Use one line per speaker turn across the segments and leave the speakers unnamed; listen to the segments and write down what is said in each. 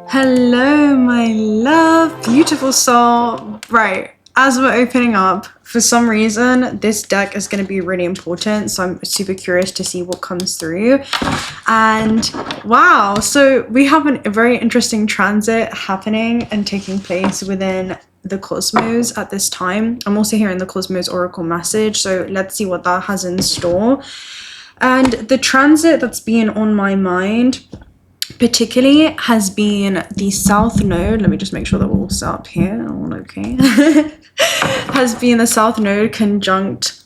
Hello, my love, beautiful soul. Right, as we're opening up, for some reason, this deck is going to be really important. So I'm super curious to see what comes through. And wow, so we have a very interesting transit happening and taking place within the cosmos at this time. I'm also hearing the cosmos oracle message. So let's see what that has in store. And the transit that's been on my mind particularly has been the south node. Let me just make sure that we're all set up here. All okay. Has been the south node conjunct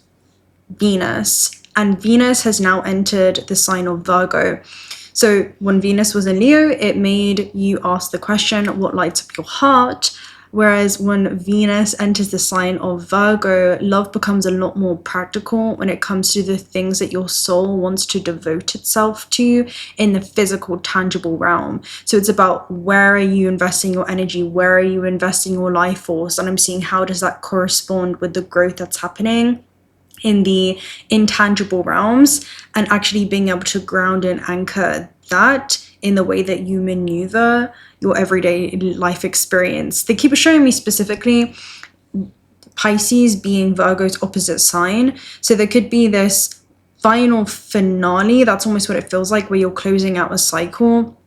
Venus, and Venus has now entered the sign of Virgo. So when Venus was in Leo, it made you ask the question, what lights up your heart? Whereas when Venus enters the sign of Virgo, love becomes a lot more practical when it comes to the things that your soul wants to devote itself to in the physical, tangible realm. So it's about, where are you investing your energy? Where are you investing your life force? And I'm seeing, how does that correspond with the growth that's happening in the intangible realms, and actually being able to ground and anchor that in the way that you maneuver your everyday life experience. They keep showing me specifically Pisces being Virgo's opposite sign. So there could be this final finale, that's almost what it feels like, where you're closing out a cycle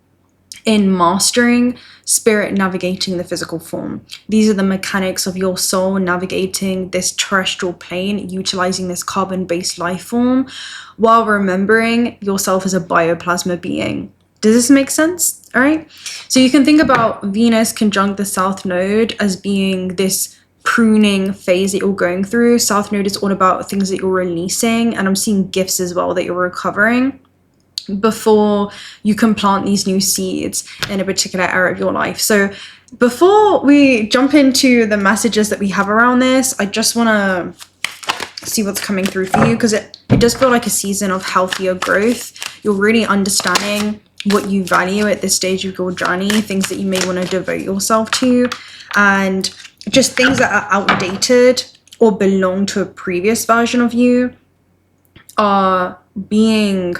in mastering spirit, navigating the physical form. These are the mechanics of your soul navigating this terrestrial plane, utilizing this carbon-based life form, while remembering yourself as a bioplasma being. Does this make sense? All right. So you can think about Venus conjunct the South Node as being this pruning phase that you're going through. South Node is all about things that you're releasing. And I'm seeing gifts as well that you're recovering before you can plant these new seeds in a particular area of your life. So before we jump into the messages that we have around this, I just want to see what's coming through for you, because it does feel like a season of healthier growth. You're really understanding what you value at this stage of your journey, things that you may want to devote yourself to, and just things that are outdated or belong to a previous version of you are being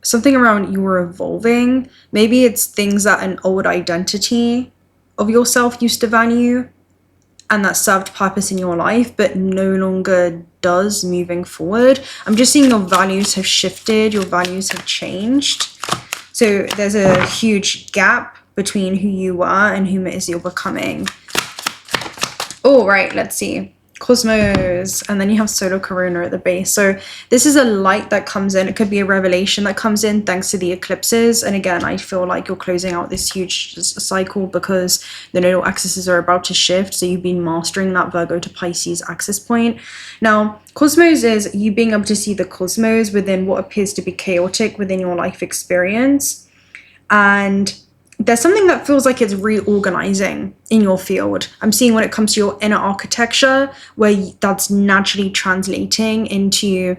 something around you are evolving. Maybe it's things that an old identity of yourself used to value and that served purpose in your life, but no longer does moving forward. I'm just seeing your values have shifted, your values have changed. So there's a huge gap between who you were and who it is you're becoming. Oh, right, let's see. Cosmos, and then you have solar corona at the base. So this is a light that comes in. It could be a revelation that comes in thanks to the eclipses. And again, I feel like you're closing out this huge cycle because the nodal axes are about to shift. So you've been mastering that Virgo to Pisces axis point. Now, cosmos is you being able to see the cosmos within what appears to be chaotic within your life experience. And there's something that feels like it's reorganizing in your field. I'm seeing when it comes to your inner architecture, where that's naturally translating into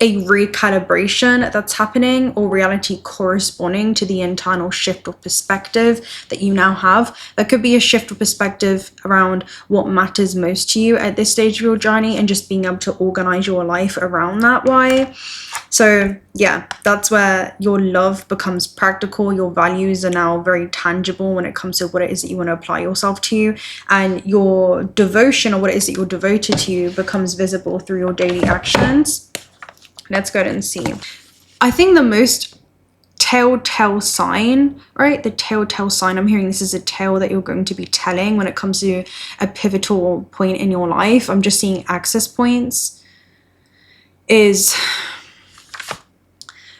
a recalibration that's happening, or reality corresponding to the internal shift of perspective that you now have. That could be a shift of perspective around what matters most to you at this stage of your journey, and just being able to organize your life around that why. So yeah, that's where your love becomes practical. Your values are now very tangible when it comes to what it is that you want to apply yourself to, and your devotion, or what it is that you're devoted to, becomes visible through your daily actions. Let's go ahead and see. I think the most telltale sign, right? The telltale sign, I'm hearing this is a tale that you're going to be telling when it comes to a pivotal point in your life. I'm just seeing access points, is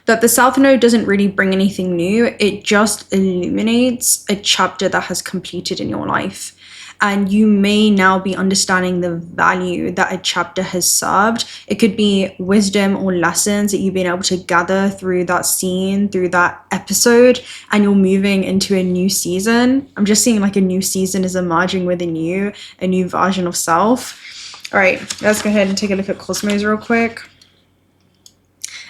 that the South Node doesn't really bring anything new. It just illuminates a chapter that has completed in your life. And you may now be understanding the value that a chapter has served. It could be wisdom or lessons that you've been able to gather through that scene, through that episode, and you're moving into a new season. I'm just seeing like a new season is emerging within you, a new version of self. All right, let's go ahead and take a look at Cosmos real quick.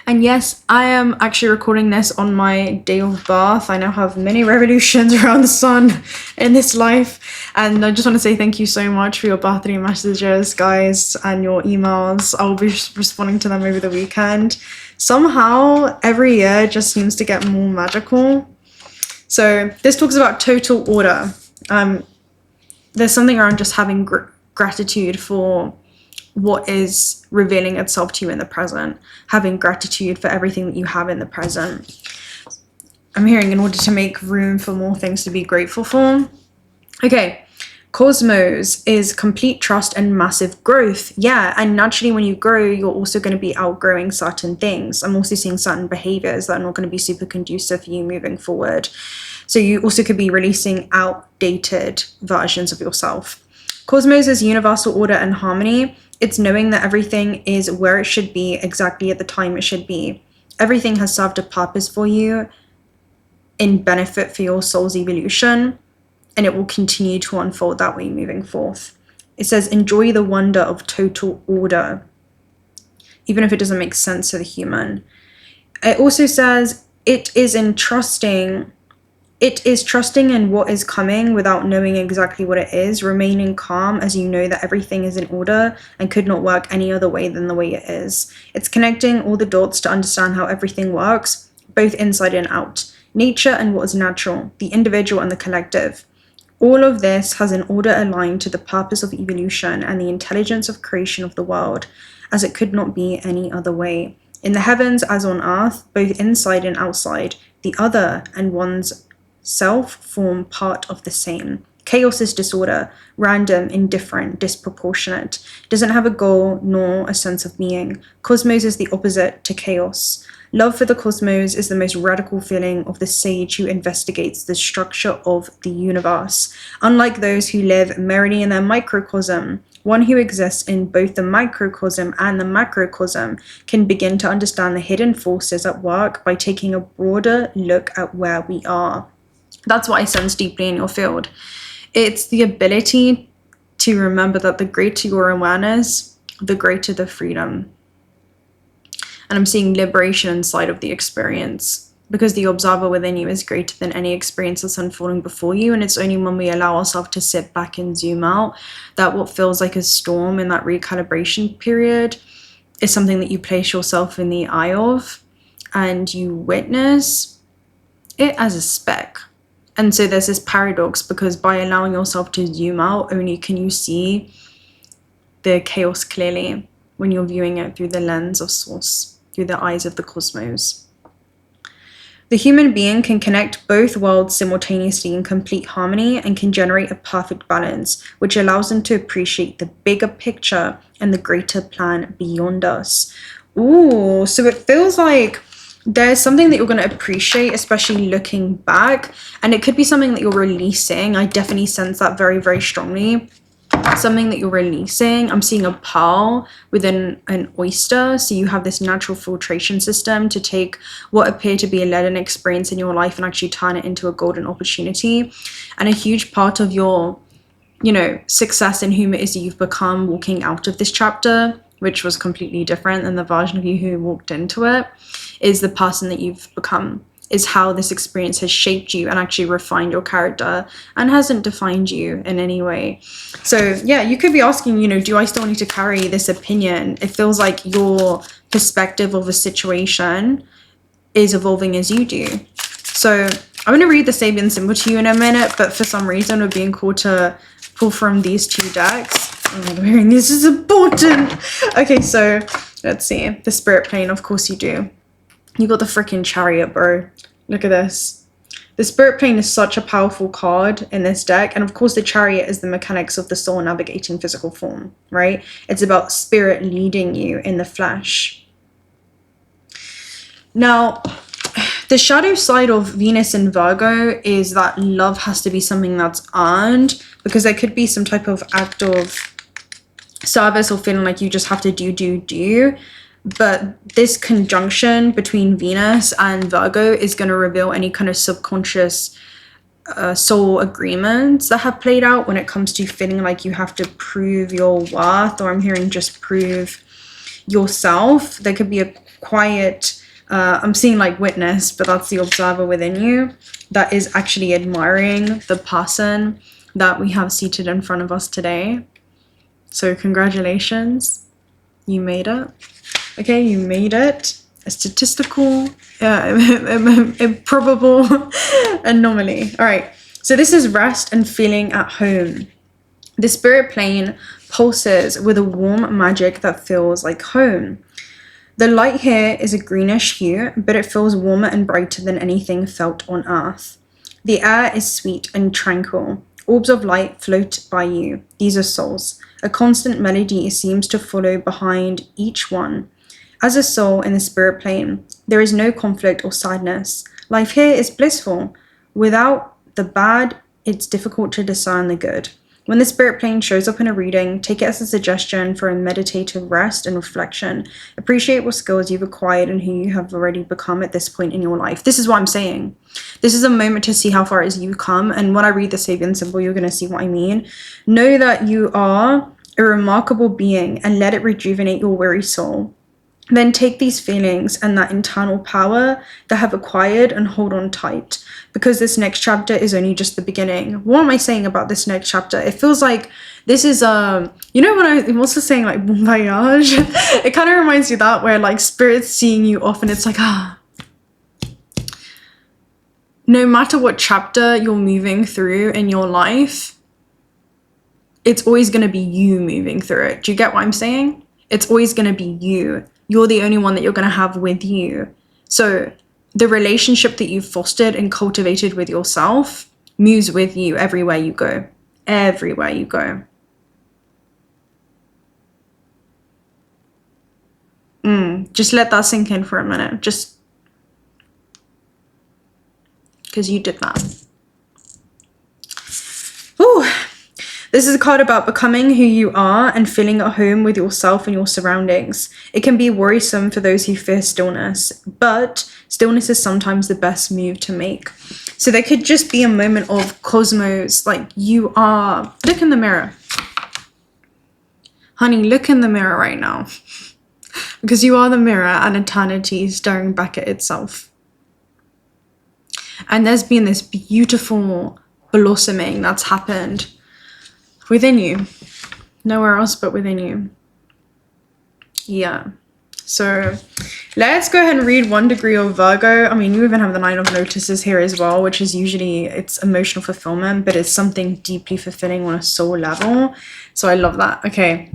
And yes, I am actually recording this on my day of birth. I now have many revolutions around the sun in this life. And I just want to say thank you so much for your birthday messages, guys, and your emails. I'll be responding to them over the weekend. Somehow, every year just seems to get more magical. So this talks about total order. There's something around just having gratitude for what is revealing itself to you in the present, having gratitude for everything that you have in the present. I'm hearing in order to make room for more things to be grateful for. Okay, cosmos is complete trust and massive growth. Yeah, and naturally when you grow, you're also going to be outgrowing certain things. I'm also seeing certain behaviors that are not going to be super conducive for you moving forward. So you also could be releasing outdated versions of yourself. Cosmos is universal order and harmony. It's knowing that everything is where it should be exactly at the time it should be. Everything has served a purpose for you in benefit for your soul's evolution, and it will continue to unfold that way moving forth. It says, enjoy the wonder of total order, even if it doesn't make sense to the human. It also says it is trusting in what is coming without knowing exactly what it is, remaining calm as you know that everything is in order and could not work any other way than the way it is. It's connecting all the dots to understand how everything works, both inside and out, nature and what is natural, the individual and the collective. All of this has an order aligned to the purpose of evolution and the intelligence of creation of the world, as it could not be any other way. In the heavens as on earth, both inside and outside, the other and one's self form part of the same. Chaos is disorder, random, indifferent, disproportionate, doesn't have a goal nor a sense of being. Cosmos is the opposite to chaos. Love for the cosmos is the most radical feeling of the sage who investigates the structure of the universe. Unlike those who live merely in their microcosm, one who exists in both the microcosm and the macrocosm can begin to understand the hidden forces at work by taking a broader look at where we are. That's what I sense deeply in your field. It's the ability to remember that the greater your awareness, the greater the freedom. And I'm seeing liberation inside of the experience, because the observer within you is greater than any experience that's unfolding before you. And it's only when we allow ourselves to sit back and zoom out that what feels like a storm in that recalibration period is something that you place yourself in the eye of and you witness it as a speck. And so there's this paradox, because by allowing yourself to zoom out, only can you see the chaos clearly when you're viewing it through the lens of source, through the eyes of the cosmos. The human being can connect both worlds simultaneously in complete harmony and can generate a perfect balance, which allows them to appreciate the bigger picture and the greater plan beyond us. Ooh, so it feels like there's something that you're going to appreciate, especially looking back, and it could be something that you're releasing. I definitely sense that very, very strongly. Something that you're releasing. I'm seeing a pearl within an oyster, so you have this natural filtration system to take what appear to be a leaden experience in your life and actually turn it into a golden opportunity. And a huge part of your, success in whom it is that you've become walking out of this chapter, which was completely different than the version of you who walked into it, is the person that you've become, is how this experience has shaped you and actually refined your character and hasn't defined you in any way. So yeah, you could be asking, do I still need to carry this opinion? It feels like your perspective of a situation is evolving as you do. So I'm going to read the Sabian symbol to you in a minute, but for some reason we're being called to pull from these two decks. Oh, wearing this is important. Okay, so let's see. The spirit plane, of course you do. You got the freaking Chariot, bro. Look at this. The spirit plane is such a powerful card in this deck. And of course, the Chariot is the mechanics of the soul navigating physical form, right? It's about spirit leading you in the flesh. Now, the shadow side of Venus in Virgo is that love has to be something that's earned, because there could be some type of act of service or feeling like you just have to do. But this conjunction between Venus and Virgo is going to reveal any kind of subconscious soul agreements that have played out when it comes to feeling like you have to prove your worth, or I'm hearing just prove yourself. There could be a quiet, I'm seeing like witness, but that's the observer within you that is actually admiring the person that we have seated in front of us today. So congratulations, you made it. Okay, you made it. A statistical, improbable anomaly. All right, so this is rest and feeling at home. The spirit plane pulses with a warm magic that feels like home. The light here is a greenish hue, but it feels warmer and brighter than anything felt on earth. The air is sweet and tranquil. Orbs of light float by you. These are souls. A constant melody seems to follow behind each one. As a soul in the spirit plane, there is no conflict or sadness. Life here is blissful. Without the bad, it's difficult to discern the good. When the spirit plane shows up in a reading, take it as a suggestion for a meditative rest and reflection. Appreciate what skills you've acquired and who you have already become at this point in your life. This is what I'm saying. This is a moment to see how far it is you've come. And when I read the Sabian symbol, you're going to see what I mean. Know that you are a remarkable being and let it rejuvenate your weary soul. Then take these feelings and that internal power that have acquired and hold on tight, because this next chapter is only just the beginning. What am I saying about this next chapter? It feels like this is you know, when I'm also saying like bon voyage, it kind of reminds you that, where like spirit's seeing you off and it's like, no matter what chapter you're moving through in your life, it's always going to be you moving through it. Do you get what I'm saying? It's always going to be you. You're the only one that you're going to have with you. So the relationship that you've fostered and cultivated with yourself moves with you everywhere you go. Everywhere you go. Just let that sink in for a minute. Just because you did that. Ooh. This is a card about becoming who you are and feeling at home with yourself and your surroundings. It can be worrisome for those who fear stillness, but stillness is sometimes the best move to make. So there could just be a moment of cosmos, like you are, look in the mirror. Honey, look in the mirror right now. Because you are the mirror and eternity staring back at itself. And there's been this beautiful blossoming that's happened within you, nowhere else but within you. Yeah, so let's go ahead and read 1 degree of Virgo. I mean, you even have the 9 of Lotuses here as well, which is usually, it's emotional fulfillment, but it's something deeply fulfilling on a soul level. So I love that. Okay,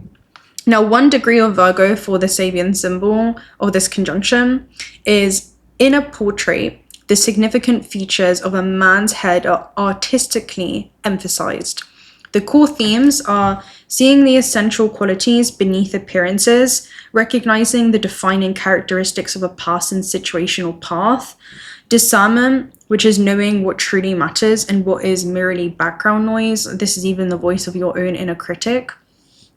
now 1 degree of Virgo for the Sabian symbol of this conjunction is: in a portrait, the significant features of a man's head are artistically emphasized. The core themes are seeing the essential qualities beneath appearances, recognizing the defining characteristics of a person's situational path, discernment, which is knowing what truly matters and what is merely background noise. This is even the voice of your own inner critic.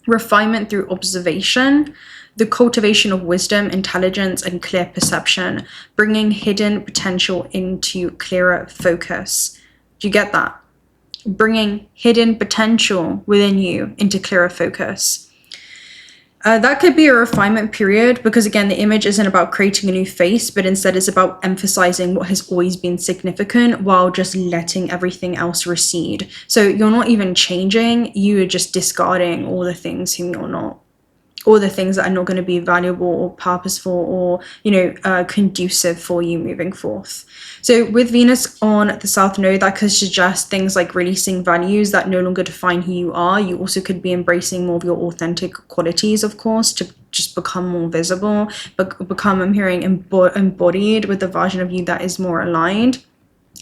Refinement through observation, the cultivation of wisdom, intelligence, and clear perception, bringing hidden potential into clearer focus. Do you get that? Bringing hidden potential within you into clearer focus. That could be a refinement period, because again, the image isn't about creating a new face, but instead it's about emphasizing what has always been significant while just letting everything else recede. So you're not even changing, you are just discarding all the things whom you're not, all the things that are not going to be valuable or purposeful or, you know, conducive for you moving forth. So with Venus on the South Node, that could suggest things like releasing values that no longer define who you are. You also could be embracing more of your authentic qualities, of course, to just become more visible, but become, I'm hearing, embodied with the version of you that is more aligned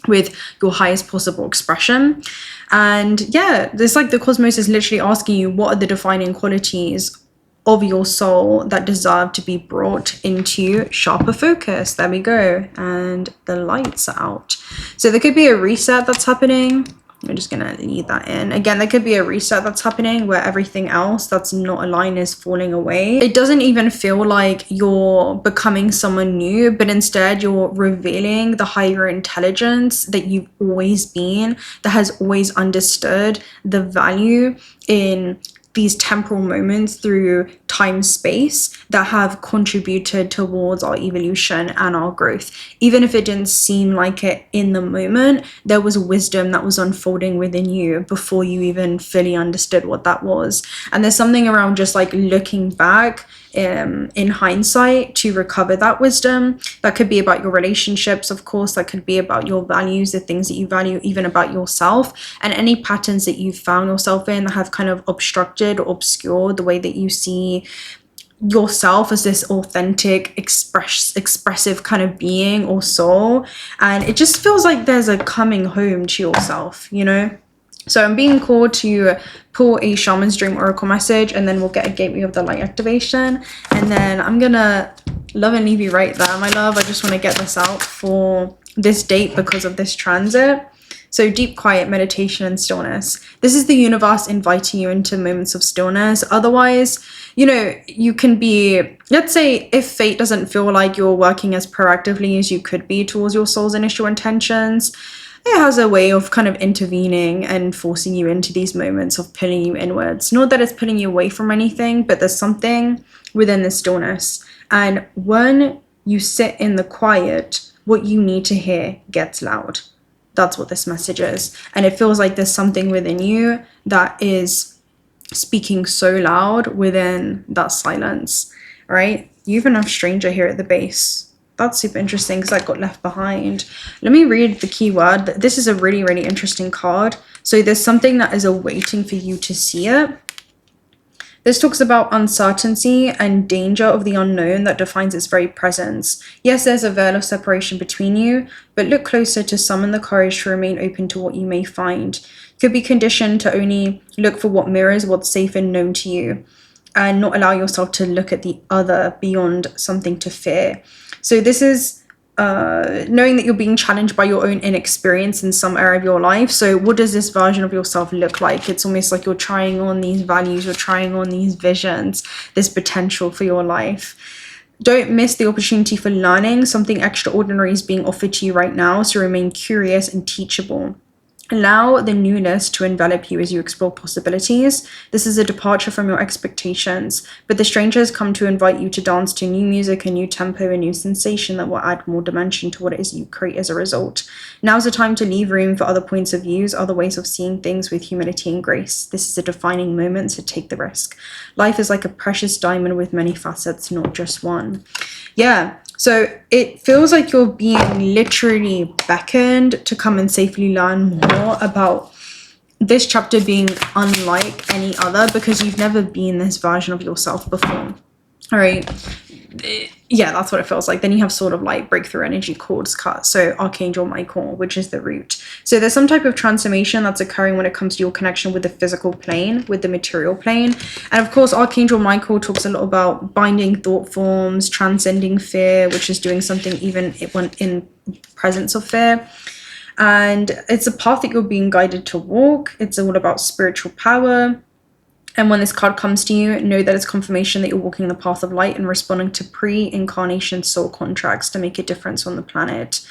with your highest possible expression. And yeah, it's like the cosmos is literally asking you, what are the defining qualities of your soul that deserve to be brought into sharper focus? There we go. And the lights are out. So there could be a reset that's happening. I'm just gonna leave that in. Again, there could be a reset that's happening where everything else that's not aligned is falling away. It doesn't even feel like you're becoming someone new, but instead you're revealing the higher intelligence that you've always been, that has always understood the value in these temporal moments through time space that have contributed towards our evolution and our growth. Even if it didn't seem like it in the moment, there was wisdom that was unfolding within you before you even fully understood what that was. And there's something around just like looking back in hindsight to recover that wisdom. That could be about your relationships, of course, that could be about your values, the things that you value, even about yourself, and any patterns that you've found yourself in that have kind of obstructed or obscured the way that you see yourself as this authentic, expressive kind of being or soul. And it just feels like there's a coming home to yourself, you know? So I'm being called to pull a shaman's dream oracle message, and then we'll get a gateway of the light activation, and then I'm gonna love and leave you right there, my love. I just want to get this out for this date because of this transit. So deep quiet, meditation, and stillness. This is the universe inviting you into moments of stillness. Otherwise, you know, you can be, let's say, if fate doesn't feel like you're working as proactively as you could be towards your soul's initial intentions, it has a way of kind of intervening and forcing you into these moments of pulling you inwards. Not that it's pulling you away from anything, but there's something within the stillness. And when you sit in the quiet, what you need to hear gets loud. That's what this message is. And it feels like there's something within you that is speaking so loud within that silence, right? You even have stranger here at the base. That's super interesting because that got left behind. Let me read the keyword. This is a really, really interesting card. So there's something that is awaiting for you to see it. This talks about uncertainty and danger of the unknown that defines its very presence. Yes, there's a veil of separation between you, but look closer to summon the courage to remain open to what you may find. You could be conditioned to only look for what mirrors what's safe and known to you, and not allow yourself to look at the other beyond something to fear. So this is knowing that you're being challenged by your own inexperience in some area of your life. So what does this version of yourself look like? It's almost like you're trying on these values, you're trying on these visions, this potential for your life. Don't miss the opportunity for learning. Something extraordinary is being offered to you right now, so remain curious and teachable. Allow the newness to envelop you as you explore possibilities. This is a departure from your expectations, but the stranger has come to invite you to dance to new music, a new tempo, a new sensation that will add more dimension to what it is you create as a result. Now's the time to leave room for other points of views, other ways of seeing things with humility and grace. This is a defining moment, so take the risk. Life is like a precious diamond with many facets, not just one. Yeah. So it feels like you're being literally beckoned to come and safely learn more about this chapter being unlike any other, because you've never been this version of yourself before. All right. Yeah, that's what it feels like. Then you have sort of like breakthrough energy cords cut. So Archangel Michael, which is the root. So there's some type of transformation that's occurring when it comes to your connection with the physical plane, with the material plane. And of course, Archangel Michael talks a lot about binding thought forms, transcending fear, which is doing something even when in presence of fear. And it's a path that you're being guided to walk. It's all about spiritual power. And when this card comes to you, know that it's confirmation that you're walking the path of light and responding to pre-incarnation soul contracts to make a difference on the planet.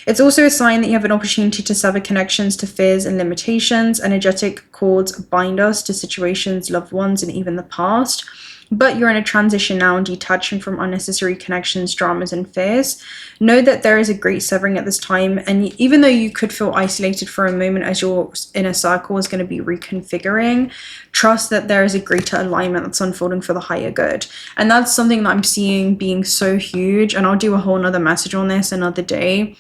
It's also a sign that you have an opportunity to sever connections to fears and limitations. Energetic cords bind us to situations, loved ones, and even the past. But you're in a transition now and detaching from unnecessary connections, dramas, and fears. Know that there is a great severing at this time. And even though you could feel isolated for a moment as your inner circle is going to be reconfiguring, trust that there is a greater alignment that's unfolding for the higher good. And that's something that I'm seeing being so huge. And I'll do a whole nother message on this another day,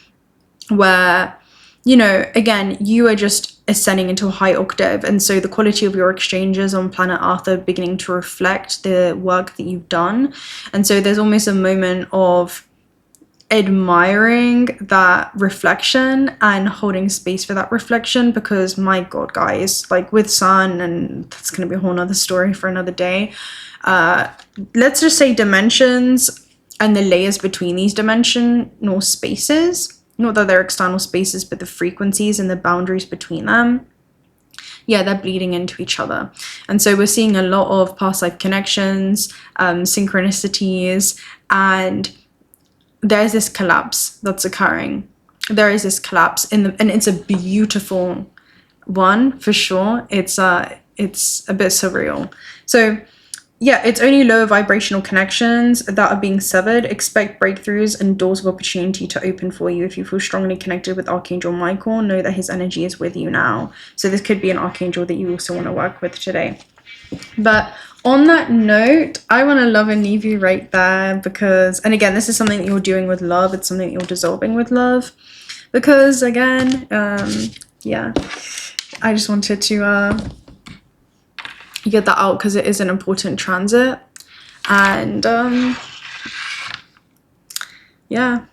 where, you know, again, you are just ascending into a high octave, and so the quality of your exchanges on planet Earth are beginning to reflect the work that you've done. And so there's almost a moment of admiring that reflection and holding space for that reflection, because my God, guys, like with Sun, and that's going to be a whole nother story for another day, let's just say dimensions and the layers between these dimensional spaces, not that they're external spaces, but the frequencies and the boundaries between them, yeah, they're bleeding into each other. And so we're seeing a lot of past life connections, synchronicities, and there's this collapse that's occurring. There is this collapse and it's a beautiful one for sure. It's a bit surreal. So yeah, it's only lower vibrational connections that are being severed. Expect breakthroughs and doors of opportunity to open for you. If you feel strongly connected with Archangel Michael, know that his energy is with you now. So this could be an archangel that you also want to work with today. But on that note, I want to love and leave you right there because, and again, this is something that you're doing with love. It's something that you're dissolving with love because, again, yeah, I just wanted to get that out because it is an important transit. And yeah,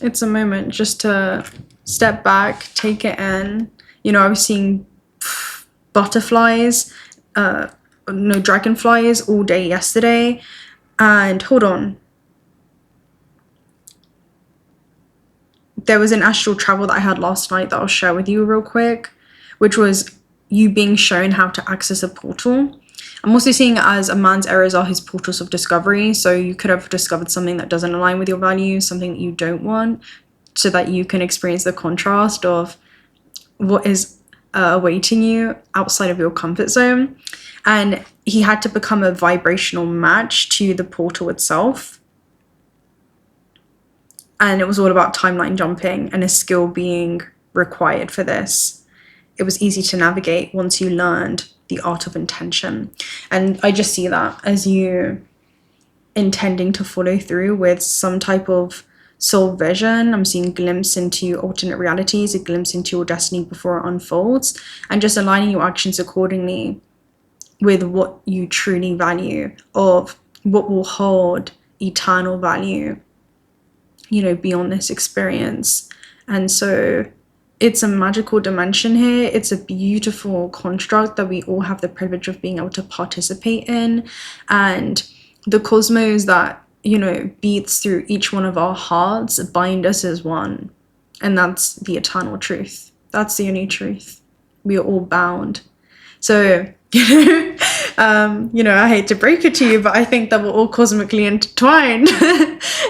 it's a moment just to step back, take it in. You know, I was seeing butterflies, no, dragonflies all day yesterday. And hold on, there was an astral travel that I had last night that I'll share with you real quick, which was you being shown how to access a portal. I'm also seeing it as a man's errors are his portals of discovery. So you could have discovered something that doesn't align with your values, something that you don't want, so that you can experience the contrast of what is awaiting you outside of your comfort zone. And he had to become a vibrational match to the portal itself. And it was all about timeline jumping and a skill being required for this. It was easy to navigate once you learned the art of intention. And I just see that as you intending to follow through with some type of soul vision. I'm seeing a glimpse into alternate realities, a glimpse into your destiny before it unfolds, and just aligning your actions accordingly with what you truly value, of what will hold eternal value, you know, beyond this experience. And so it's a magical dimension here. It's a beautiful construct that we all have the privilege of being able to participate in. And the cosmos that, you know, beats through each one of our hearts bind us as one. And that's the eternal truth. That's the only truth. We are all bound. So, you know, I hate to break it to you, but I think that we're all cosmically intertwined.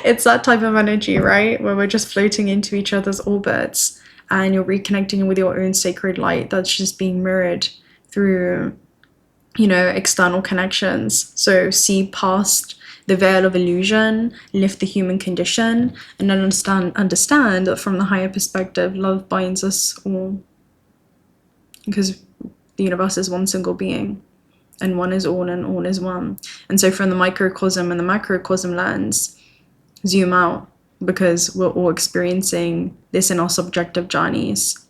It's that type of energy, right? Where we're just floating into each other's orbits and you're reconnecting with your own sacred light that's just being mirrored through, you know, external connections. So see past the veil of illusion, lift the human condition, and then understand that from the higher perspective, love binds us all. Because the universe is one single being, and one is all and all is one. And so from the microcosm and the macrocosm lens, zoom out, because we're all experiencing this in our subjective journeys.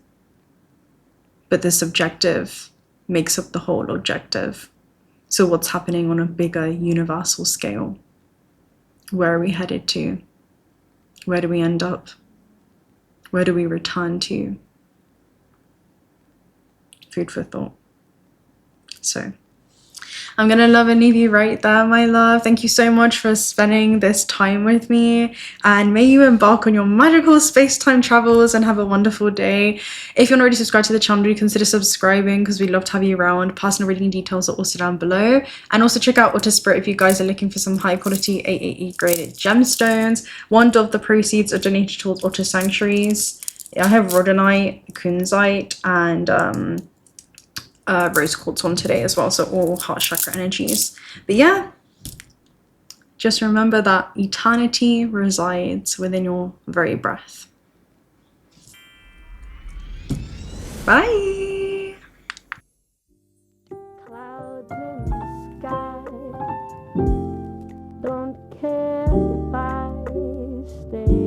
But the subjective makes up the whole objective. So what's happening on a bigger universal scale? Where are we headed to? Where do we end up? Where do we return to? Food for thought. So I'm gonna love and leave you right there, my love. Thank you so much for spending this time with me, and may you embark on your magical space-time travels and have a wonderful day. If you're not already subscribed to the channel, do consider subscribing because we'd love to have you around. Personal reading details are also down below, and also check out Otter Spirit if you guys are looking for some high-quality AAE graded gemstones. 1/3 of the proceeds are donated towards Otter sanctuaries. I have rhodonite, kunzite, and rose quartz on today as well, so all heart chakra energies. But yeah, just remember that eternity resides within your very breath. Bye.
Clouds in the sky, don't care if I stay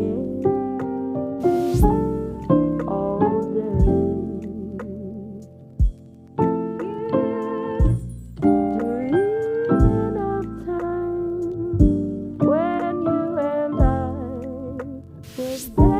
all day. Dreaming of time when you and I was there.